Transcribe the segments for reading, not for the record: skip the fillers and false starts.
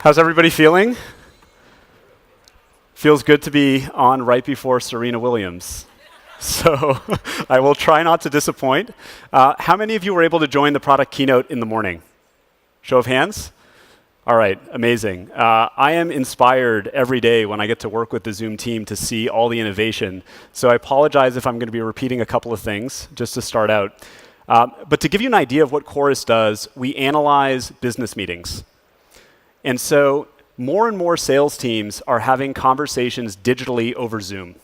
How's everybody feeling? Feels good to be on right before Serena Williams. So I will try not to disappoint. How many of you were able to join the product keynote in the morning? Show of hands? All right, amazing. I am inspired every day when I get to work with the Zoom team to see all the innovation. So I apologize if I'm going to be repeating a couple of things just to start out. But to give you an idea of what Chorus does, we analyze business meetings. And so more and more sales teams are having conversations digitally over Zoom.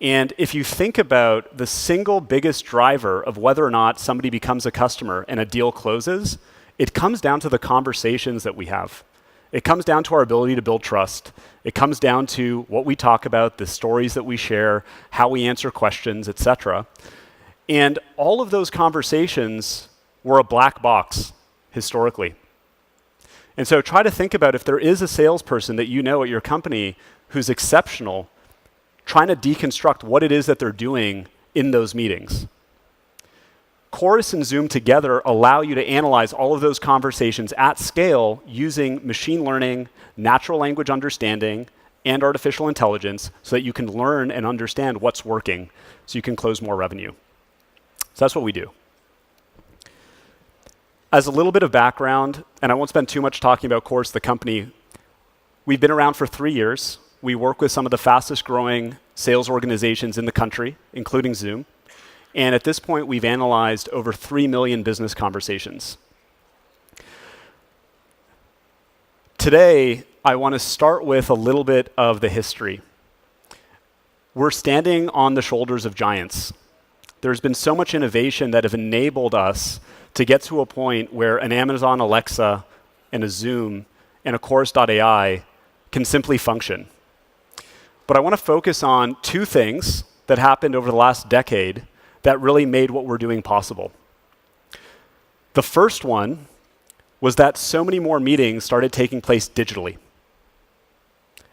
And if you think about the single biggest driver of whether or not somebody becomes a customer and a deal closes, it comes down to the conversations that we have. It comes down to our ability to build trust. It comes down to what we talk about, the stories that we share, how we answer questions, etc. And all of those conversations were a black box historically. And so try to think about if there is a salesperson that you know at your company who's exceptional, trying to deconstruct what it is that they're doing in those meetings. Chorus and Zoom together allow you to analyze all of those conversations at scale using machine learning, natural language understanding, and artificial intelligence so that you can learn and understand what's working so you can close more revenue. So that's what we do. As a little bit of background, and I won't spend too much talking about Chorus, the company, we've been around for 3 years. We work with some of the fastest growing sales organizations in the country, including Zoom. And at this point, we've analyzed over 3 million business conversations. Today, I want to start with a little bit of the history. We're standing on the shoulders of giants. There's been so much innovation that have enabled us to get to a point where an Amazon Alexa and a Zoom and a Chorus.ai can simply function. But I want to focus on 2 things that happened over the last decade that really made what we're doing possible. The first one was that so many more meetings started taking place digitally.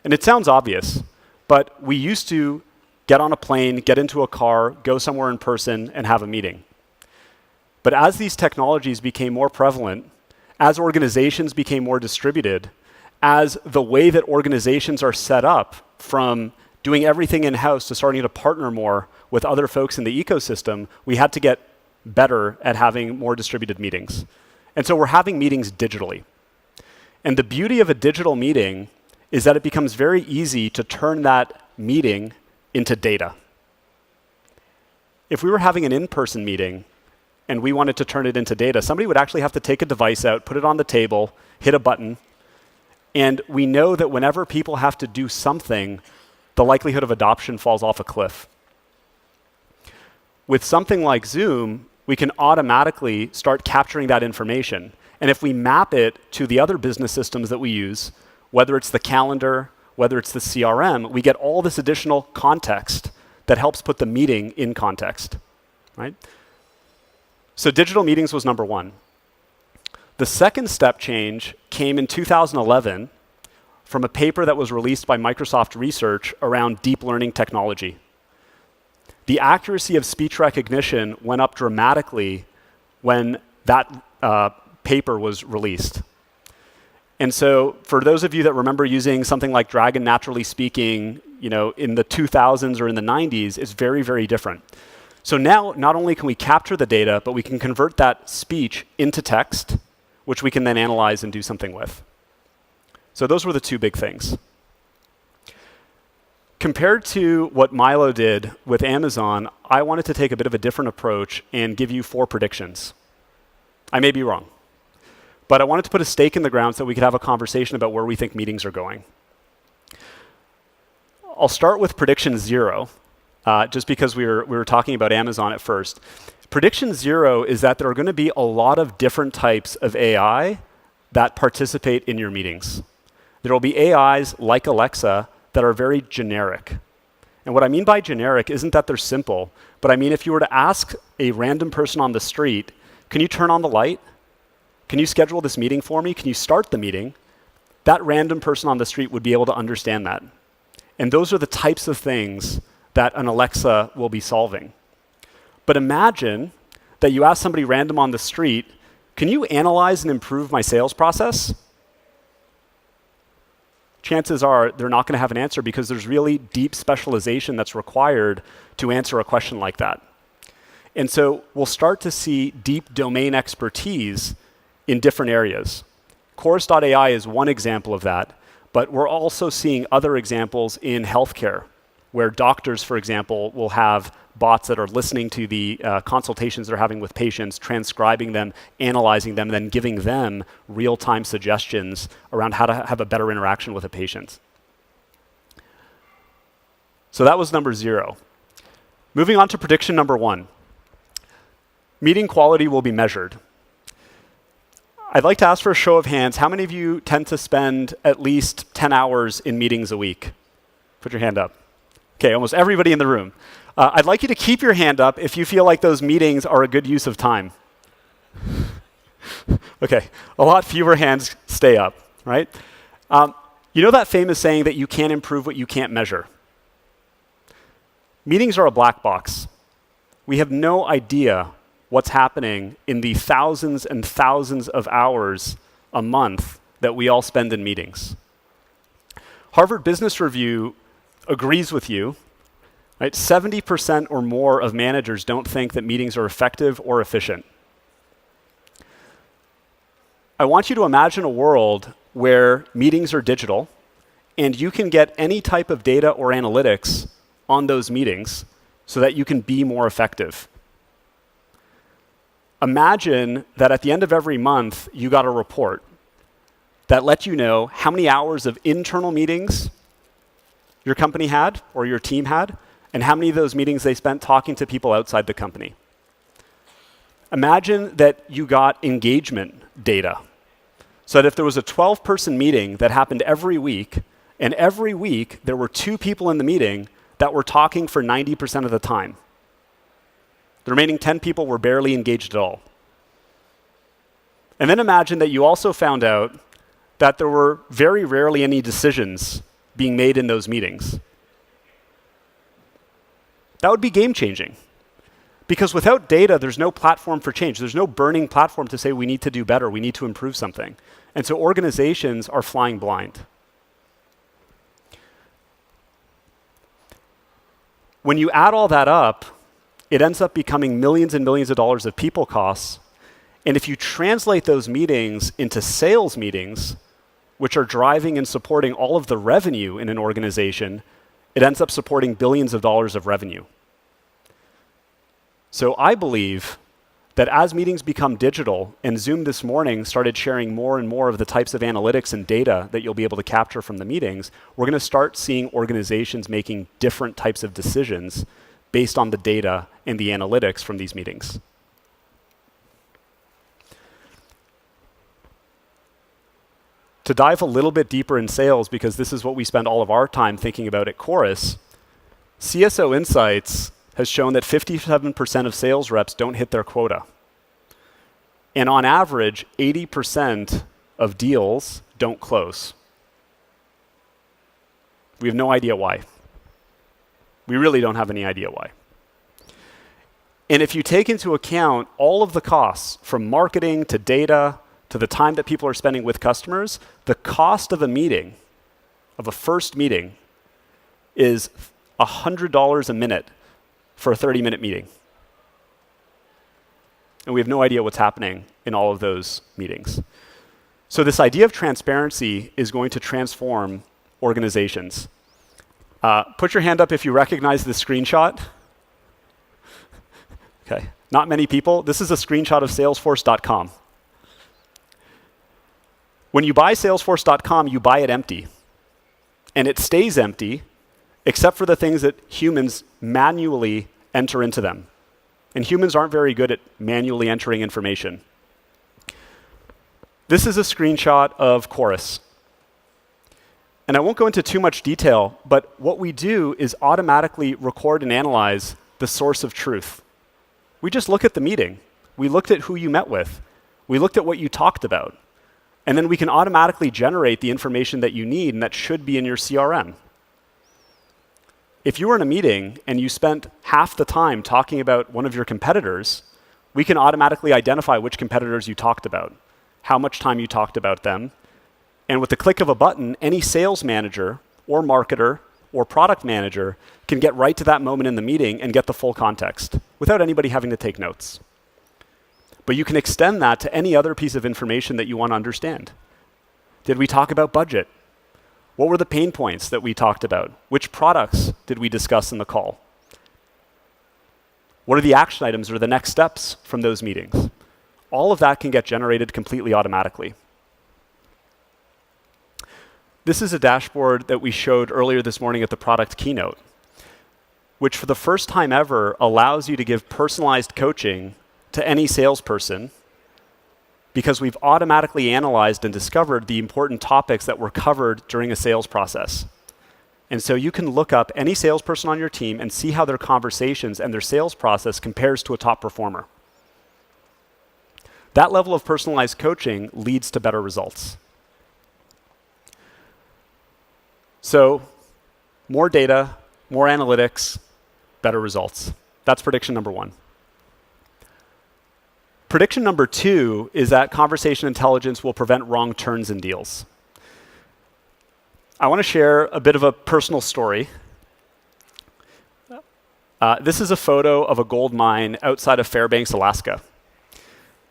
And it sounds obvious, but we used to get on a plane, get into a car, go somewhere in person, and have a meeting. But as these technologies became more prevalent, as organizations became more distributed, as the way that organizations are set up from doing everything in-house to starting to partner more with other folks in the ecosystem, we had to get better at having more distributed meetings. And so we're having meetings digitally. And the beauty of a digital meeting is that it becomes very easy to turn that meeting into data. If we were having an in-person meeting and we wanted to turn it into data, somebody would actually have to take a device out, put it on the table, hit a button, and we know that whenever people have to do something, the likelihood of adoption falls off a cliff. With something like Zoom, we can automatically start capturing that information. And if we map it to the other business systems that we use, whether it's the calendar, whether it's the CRM, we get all this additional context that helps put the meeting in context, right? So digital meetings was number 1. The second step change came in 2011 from a paper that was released by Microsoft Research around deep learning technology. The accuracy of speech recognition went up dramatically when that paper was released. And so for those of you that remember using something like Dragon Naturally Speaking, in the 2000s or in the 90s, it's very, very different. So now, not only can we capture the data, but we can convert that speech into text, which we can then analyze and do something with. So those were the 2 big things. Compared to what Milo did with Amazon, I wanted to take a bit of a different approach and give you 4 predictions. I may be wrong, but I wanted to put a stake in the ground so that we could have a conversation about where we think meetings are going. I'll start with prediction 0. Just because we were talking about Amazon at first. Prediction 0 is that there are going to be a lot of different types of AI that participate in your meetings. There will be AIs like Alexa that are very generic. And what I mean by generic isn't that they're simple, but I mean if you were to ask a random person on the street, can you turn on the light? Can you schedule this meeting for me? Can you start the meeting? That random person on the street would be able to understand that. And those are the types of things that an Alexa will be solving. But imagine that you ask somebody random on the street, can you analyze and improve my sales process? Chances are they're not going to have an answer because there's really deep specialization that's required to answer a question like that. And so we'll start to see deep domain expertise in different areas. Chorus.ai is one example of that, but we're also seeing other examples in healthcare, where doctors, for example, will have bots that are listening to the consultations they're having with patients, transcribing them, analyzing them, then giving them real-time suggestions around how to have a better interaction with a patient. So that was number 0. Moving on to prediction number 1. Meeting quality will be measured. I'd like to ask for a show of hands, how many of you tend to spend at least 10 hours in meetings a week? Put your hand up. Okay, almost everybody in the room. I'd like you to keep your hand up if you feel like those meetings are a good use of time. Okay, a lot fewer hands stay up, right? You know that famous saying that you can't improve what you can't measure? Meetings are a black box. We have no idea what's happening in the thousands and thousands of hours a month that we all spend in meetings. Harvard Business Review agrees with you. Right? 70% or more of managers don't think that meetings are effective or efficient. I want you to imagine a world where meetings are digital and you can get any type of data or analytics on those meetings so that you can be more effective. Imagine that at the end of every month, you got a report that let you know how many hours of internal meetings your company had or your team had, and how many of those meetings they spent talking to people outside the company. Imagine that you got engagement data, so that if there was a 12-person meeting that happened every week, and every week there were 2 people in the meeting that were talking for 90% of the time. The remaining 10 people were barely engaged at all. And then imagine that you also found out that there were very rarely any decisions being made in those meetings. That would be game-changing. Because without data, there's no platform for change. There's no burning platform to say we need to do better, we need to improve something. And so organizations are flying blind. When you add all that up, it ends up becoming millions and millions of dollars of people costs. And if you translate those meetings into sales meetings, which are driving and supporting all of the revenue in an organization, it ends up supporting billions of dollars of revenue. So I believe that as meetings become digital, and Zoom this morning started sharing more and more of the types of analytics and data that you'll be able to capture from the meetings, we're going to start seeing organizations making different types of decisions based on the data and the analytics from these meetings. To dive a little bit deeper in sales, because this is what we spend all of our time thinking about at Chorus, CSO Insights has shown that 57% of sales reps don't hit their quota. And on average, 80% of deals don't close. We have no idea why. We really don't have any idea why. And if you take into account all of the costs, from marketing to data to the time that people are spending with customers, the cost of a meeting, of a first meeting, is $100 a minute for a 30-minute meeting. And we have no idea what's happening in all of those meetings. So this idea of transparency is going to transform organizations. Put your hand up if you recognize this screenshot. Okay, not many people. This is a screenshot of Salesforce.com. When you buy Salesforce.com, you buy it empty. And it stays empty, except for the things that humans manually enter into them. And humans aren't very good at manually entering information. This is a screenshot of Chorus. And I won't go into too much detail, but what we do is automatically record and analyze the source of truth. We just look at the meeting. We looked at who you met with. We looked at what you talked about. And then we can automatically generate the information that you need and that should be in your CRM. If you were in a meeting and you spent half the time talking about one of your competitors, We can automatically identify which competitors you talked about, how much time you talked about them, and with the click of a button, any sales manager or marketer or product manager can get right to that moment in the meeting and get the full context without anybody having to take notes. But you can extend that to any other piece of information that you want to understand. Did we talk about budget? What were the pain points that we talked about? Which products did we discuss in the call? What are the action items or the next steps from those meetings? All of that can get generated completely automatically. This is a dashboard that we showed earlier this morning at the product keynote, which for the first time ever allows you to give personalized coaching to any salesperson because we've automatically analyzed and discovered the important topics that were covered during a sales process. And so you can look up any salesperson on your team and see how their conversations and their sales process compares to a top performer. That level of personalized coaching leads to better results. So more data, more analytics, better results. That's prediction number 1. Prediction number 2 is that conversation intelligence will prevent wrong turns in deals. I want to share a bit of a personal story. This is a photo of a gold mine outside of Fairbanks, Alaska.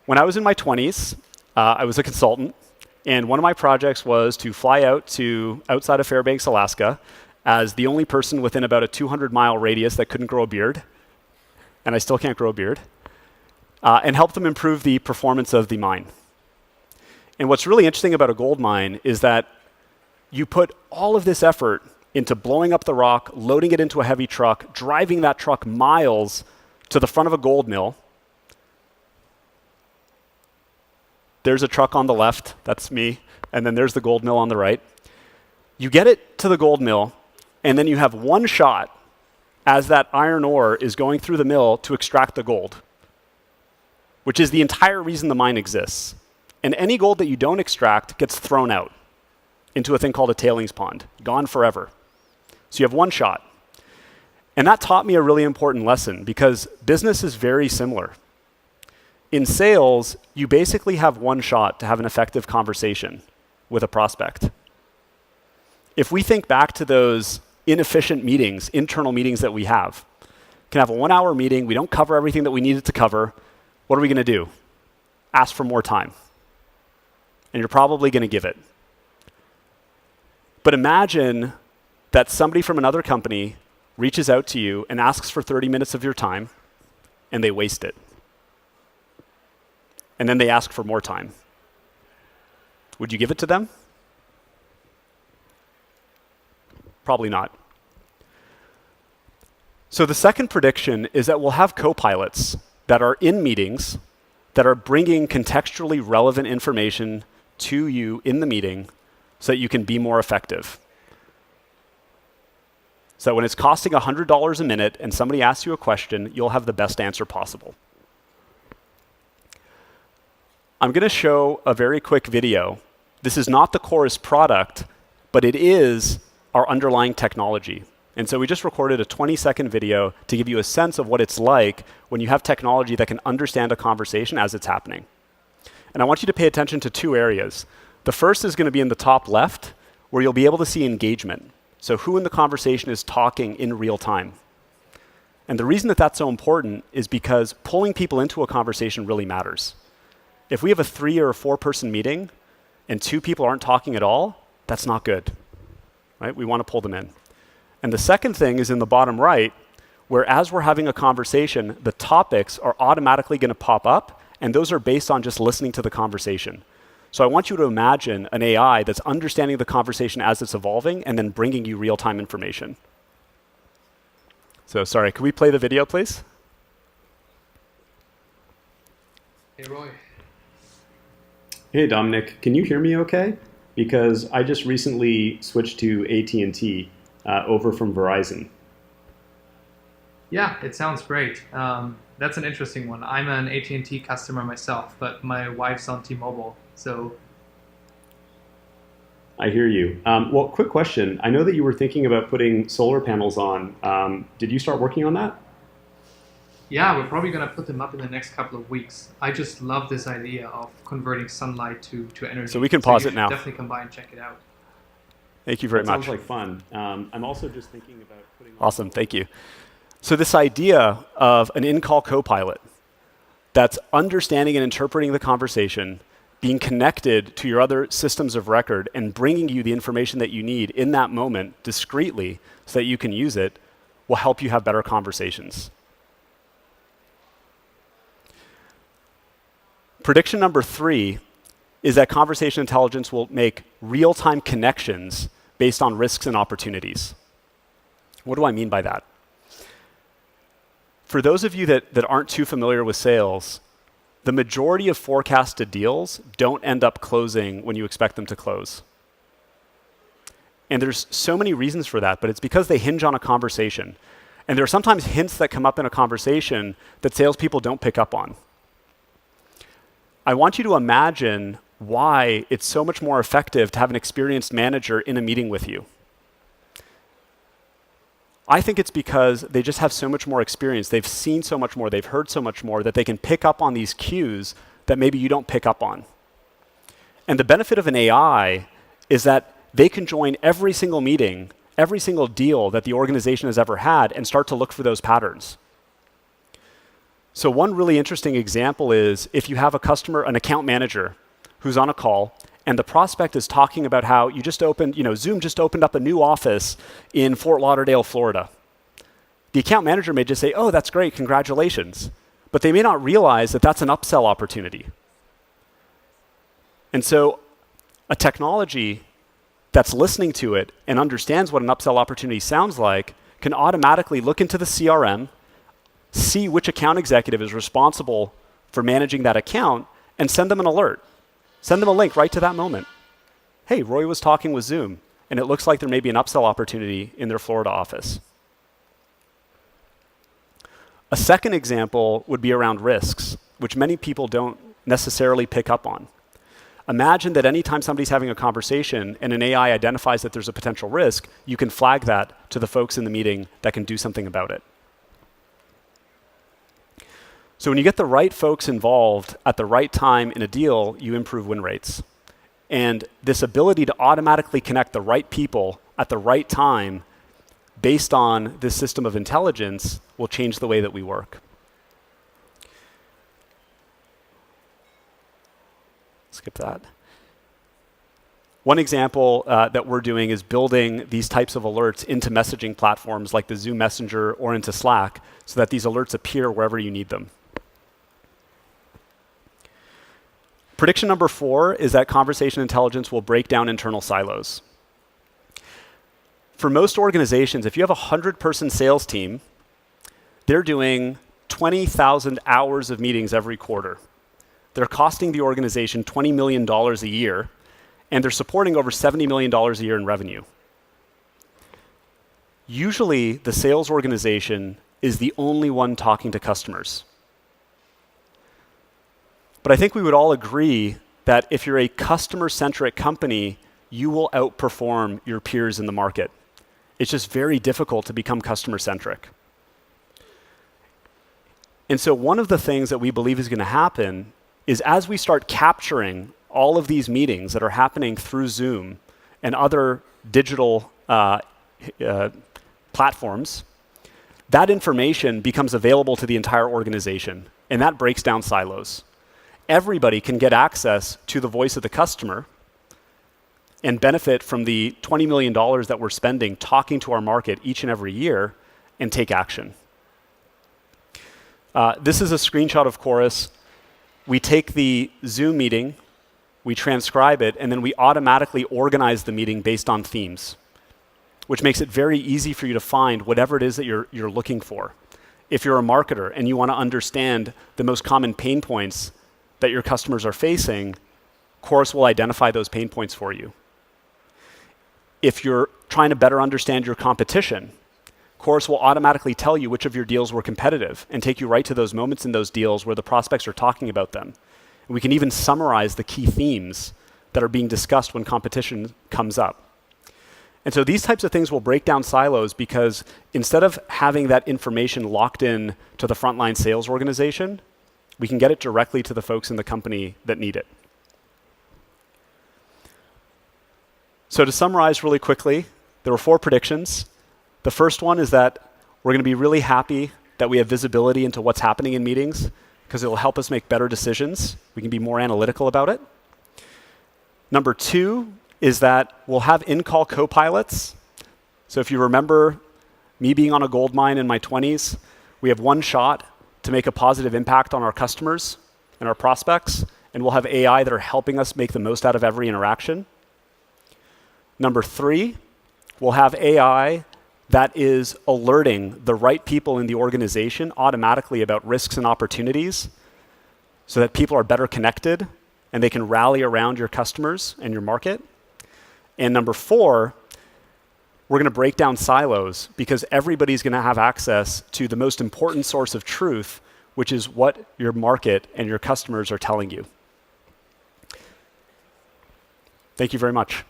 When I was in my 20s, I was a consultant, and one of my projects was to fly out to outside of Fairbanks, Alaska, as the only person within about a 200-mile radius that couldn't grow a beard, and I still can't grow a beard, and help them improve the performance of the mine. And what's really interesting about a gold mine is that you put all of this effort into blowing up the rock, loading it into a heavy truck, driving that truck miles to the front of a gold mill. There's a truck on the left, that's me, and then there's the gold mill on the right. You get it to the gold mill, and then you have one shot as that iron ore is going through the mill to extract the gold, which is the entire reason the mine exists. And any gold that you don't extract gets thrown out into a thing called a tailings pond, gone forever. So you have one shot. And that taught me a really important lesson because business is very similar. In sales, you basically have one shot to have an effective conversation with a prospect. If we think back to those inefficient meetings, internal meetings that we have, can have a 1-hour meeting, we don't cover everything that we needed to cover, what are we going to do? Ask for more time. And you're probably going to give it. But imagine that somebody from another company reaches out to you and asks for 30 minutes of your time, and they waste it. And then they ask for more time. Would you give it to them? Probably not. So the second prediction is that we'll have co-pilots that are in meetings that are bringing contextually relevant information to you in the meeting so that you can be more effective. So when it's costing $100 a minute and somebody asks you a question, you'll have the best answer possible. I'm going to show a very quick video. This is not the Chorus product, but it is our underlying technology. And so we just recorded a 20-second video to give you a sense of what it's like when you have technology that can understand a conversation as it's happening. And I want you to pay attention to 2 areas. The first is going to be in the top left, where you'll be able to see engagement. So who in the conversation is talking in real time. And the reason that that's so important is because pulling people into a conversation really matters. If we have a 3 or 4 person meeting and 2 people aren't talking at all, that's not good, right? We want to pull them in. And the second thing is in the bottom right, where as we're having a conversation, the topics are automatically going to pop up, and those are based on just listening to the conversation. So I want you to imagine an AI that's understanding the conversation as it's evolving and then bringing you real-time information. So sorry, could we play the video, please? Hey, Roy. Hey, Dominic, can you hear me okay? Because I just recently switched to AT&T over from Verizon. Yeah, it sounds great. That's an interesting one. I'm an AT&T customer myself, but my wife's on T-Mobile, so. I hear you. Well, quick question. I know that you were thinking about putting solar panels on. Did you start working on that? Yeah, we're probably going to put them up in the next couple of weeks. I just love this idea of converting sunlight to energy. So we can pause it now. Definitely come by and check it out. Thank you very much. Sounds like fun. I'm also just thinking about putting. Awesome, thank you. So this idea of an in-call co-pilot that's understanding and interpreting the conversation, being connected to your other systems of record, and bringing you the information that you need in that moment discreetly so that you can use it, will help you have better conversations. Prediction number 3 is that conversation intelligence will make real-time connections based on risks and opportunities. What do I mean by that? For those of you that aren't too familiar with sales, the majority of forecasted deals don't end up closing when you expect them to close. And there's so many reasons for that, but it's because they hinge on a conversation. And there are sometimes hints that come up in a conversation that salespeople don't pick up on. I want you to imagine why it's so much more effective to have an experienced manager in a meeting with you. I think it's because they just have so much more experience. They've seen so much more. They've heard so much more that they can pick up on these cues that maybe you don't pick up on. And the benefit of an AI is that they can join every single meeting, every single deal that the organization has ever had, and start to look for those patterns. So one really interesting example is if you have a customer, an account manager, who's on a call, and the prospect is talking about how you just opened, Zoom just opened up a new office in Fort Lauderdale, Florida. The account manager may just say, oh, that's great, congratulations. But they may not realize that that's an upsell opportunity. And so a technology that's listening to it and understands what an upsell opportunity sounds like can automatically look into the CRM, see which account executive is responsible for managing that account, and send them an alert. Send them a link right to that moment. Hey, Roy was talking with Zoom, and it looks like there may be an upsell opportunity in their Florida office. A second example would be around risks, which many people don't necessarily pick up on. Imagine that anytime somebody's having a conversation and an AI identifies that there's a potential risk, you can flag that to the folks in the meeting that can do something about it. So when you get the right folks involved at the right time in a deal, you improve win rates. And this ability to automatically connect the right people at the right time based on this system of intelligence will change the way that we work. Skip that. One example that we're doing is building these types of alerts into messaging platforms like the Zoom Messenger or into Slack so that these alerts appear wherever you need them. Prediction number 4 is that conversation intelligence will break down internal silos. For most organizations, if you have a 100-person sales team, they're doing 20,000 hours of meetings every quarter. They're costing the organization $20 million a year, and they're supporting over $70 million a year in revenue. Usually, the sales organization is the only one talking to customers. But I think we would all agree that if you're a customer-centric company, you will outperform your peers in the market. It's just very difficult to become customer-centric. And so one of the things that we believe is going to happen is as we start capturing all of these meetings that are happening through Zoom and other digital platforms, that information becomes available to the entire organization, and that breaks down silos. Everybody can get access to the voice of the customer and benefit from the $20 million that we're spending talking to our market each and every year and take action. This is a screenshot of Chorus. We take the Zoom meeting, we transcribe it, and then we automatically organize the meeting based on themes, which makes it very easy for you to find whatever it is that you're looking for. If you're a marketer and you want to understand the most common pain points that your customers are facing, Chorus will identify those pain points for you. If you're trying to better understand your competition, Chorus will automatically tell you which of your deals were competitive and take you right to those moments in those deals where the prospects are talking about them. And we can even summarize the key themes that are being discussed when competition comes up. And so these types of things will break down silos because instead of having that information locked in to the frontline sales organization, we can get it directly to the folks in the company that need it. So to summarize really quickly, there were 4 predictions. The first one is that we're going to be really happy that we have visibility into what's happening in meetings because it will help us make better decisions. We can be more analytical about it. Number 2 is that we'll have in-call co-pilots. So if you remember me being on a gold mine in my 20s, we have one shot to make a positive impact on our customers and our prospects, and we'll have AI that are helping us make the most out of every interaction. Number 3, we'll have AI that is alerting the right people in the organization automatically about risks and opportunities so that people are better connected and they can rally around your customers and your market. And number 4, we're going to break down silos because everybody's going to have access to the most important source of truth, which is what your market and your customers are telling you. Thank you very much.